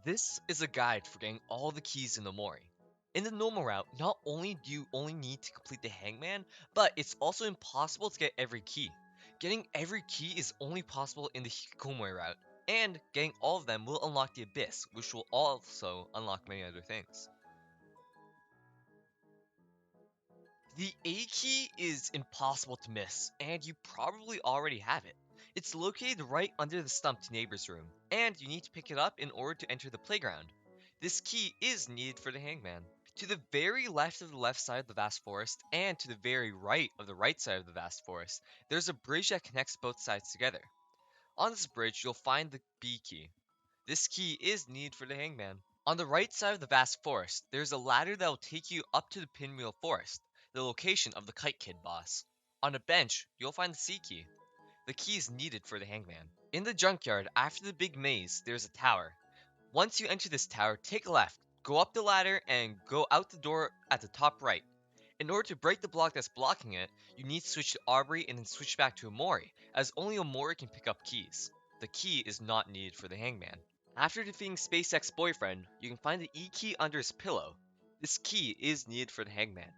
This is a guide for getting all the keys in OMORI. In the normal route, not only do you only need to complete the hangman, but it's also impossible to get every key. Getting every key is only possible in the Hikikomori route, and getting all of them will unlock the Abyss, which will also unlock many other things. The A key is impossible to miss, and you probably already have it. It's located right under the stumped neighbor's room, and you need to pick it up in order to enter the playground. This key is needed for the hangman. To the very left of the left side of the vast forest, and to the very right of the right side of the vast forest, there's a bridge that connects both sides together. On this bridge, you'll find the B key. This key is needed for the hangman. On the right side of the vast forest, there's a ladder that will take you up to the Pinwheel Forest, the location of the Kite Kid boss. On a bench, you'll find the C key. The key is needed for the hangman. In the junkyard, after the big maze, there's a tower. Once you enter this tower, take a left, go up the ladder, and go out the door at the top right. In order to break the block that's blocking it, you need to switch to Aubrey and then switch back to Omori, as only Omori can pick up keys. The key is not needed for the hangman. After defeating SpaceX boyfriend, you can find the E key under his pillow. This key is needed for the hangman.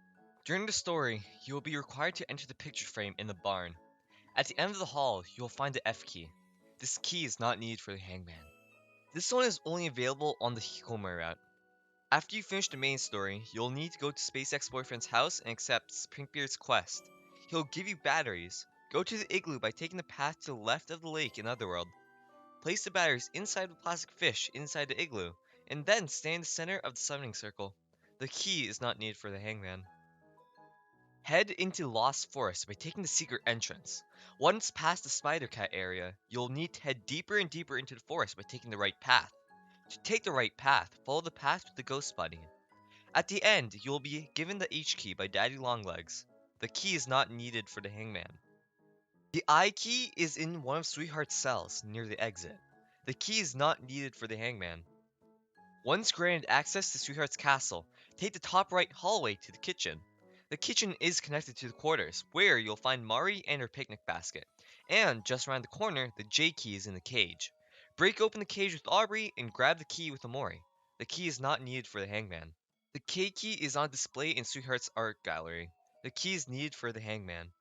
During the story, you will be required to enter the picture frame in the barn. At the end of the hall, you will find the F key. This key is not needed for the hangman. This one is only available on the Hikikomori route. After you finish the main story, you'll need to go to SpaceX boyfriend's house and accept Pinkbeard's quest. He'll give you batteries. Go to the igloo by taking the path to the left of the lake in Otherworld. Place the batteries inside the plastic fish inside the igloo, and then stay in the center of the summoning circle. The key is not needed for the hangman. Head into Lost Forest by taking the secret entrance. Once past the Spider Cat area, you'll need to head deeper and deeper into the forest by taking the right path. To take the right path, follow the path with the ghost buddy. At the end, you will be given the H key by Daddy Longlegs. The key is not needed for the hangman. The I key is in one of Sweetheart's cells near the exit. The key is not needed for the hangman. Once granted access to Sweetheart's castle, take the top right hallway to the kitchen. The kitchen is connected to the quarters, where you'll find Mari and her picnic basket. And just around the corner, the J key is in the cage. Break open the cage with Aubrey and grab the key with Omori. The key is not needed for the hangman. The K key is on display in Sweetheart's art gallery. The key is needed for the hangman.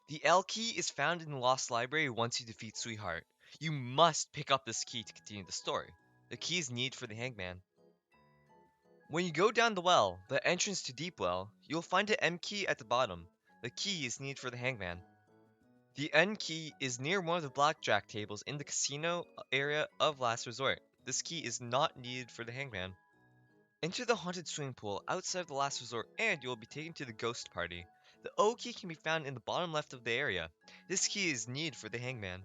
The L key is found in the Lost Library once you defeat Sweetheart. You must pick up this key to continue the story. The key is needed for the hangman. When you go down the well, the entrance to Deep Well, you'll find an M key at the bottom. The key is needed for the hangman. The N key is near one of the blackjack tables in the casino area of Last Resort. This key is not needed for the hangman. Enter the haunted swimming pool outside of the Last Resort and you will be taken to the ghost party. The O key can be found in the bottom left of the area. This key is needed for the hangman.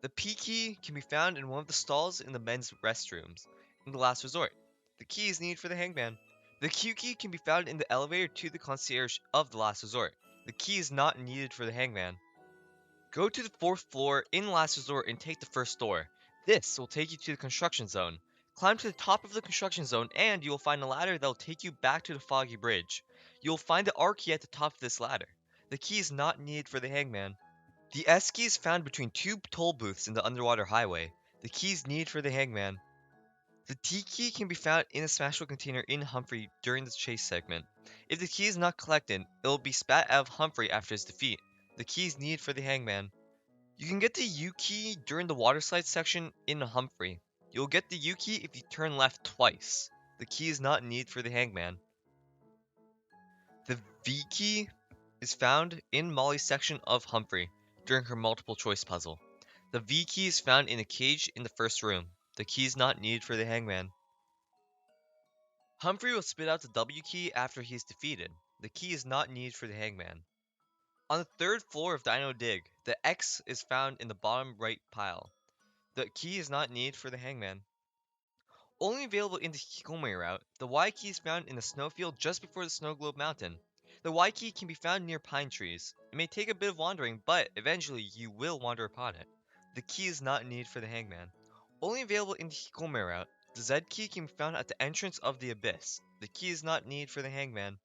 The P key can be found in one of the stalls in the men's restrooms in the Last Resort. The key is needed for the hangman. The Q key can be found in the elevator to the concierge of the Last Resort. The key is not needed for the hangman. Go to the 4th floor in Last Resort and take the first door. This will take you to the construction zone. Climb to the top of the construction zone and you will find a ladder that will take you back to the foggy bridge. You will find the R key at the top of this ladder. The key is not needed for the hangman. The S key is found between two toll booths in the underwater highway. The key is needed for the hangman. The T key can be found in a Smashville container in Humphrey during the chase segment. If the key is not collected, it will be spat out of Humphrey after his defeat. The key is needed for the hangman. You can get the U key during the water slide section in Humphrey. You'll get the U key if you turn left twice. The key is not needed for the hangman. The V key is found in Molly's section of Humphrey during her multiple choice puzzle. The V key is found in a cage in the first room. The key is not needed for the hangman. Humphrey will spit out the W key after he is defeated. The key is not needed for the hangman. On the 3rd floor of Dino Dig, the X is found in the bottom right pile. The key is not needed for the hangman. Only available in the Hikikomori route, the Y key is found in the snowfield just before the Snow Globe Mountain. The Y key can be found near pine trees. It may take a bit of wandering, but eventually you will wander upon it. The key is not needed for the hangman. Only available in the Hikikomori route, the Z key can be found at the entrance of the Abyss. The key is not needed for the hangman.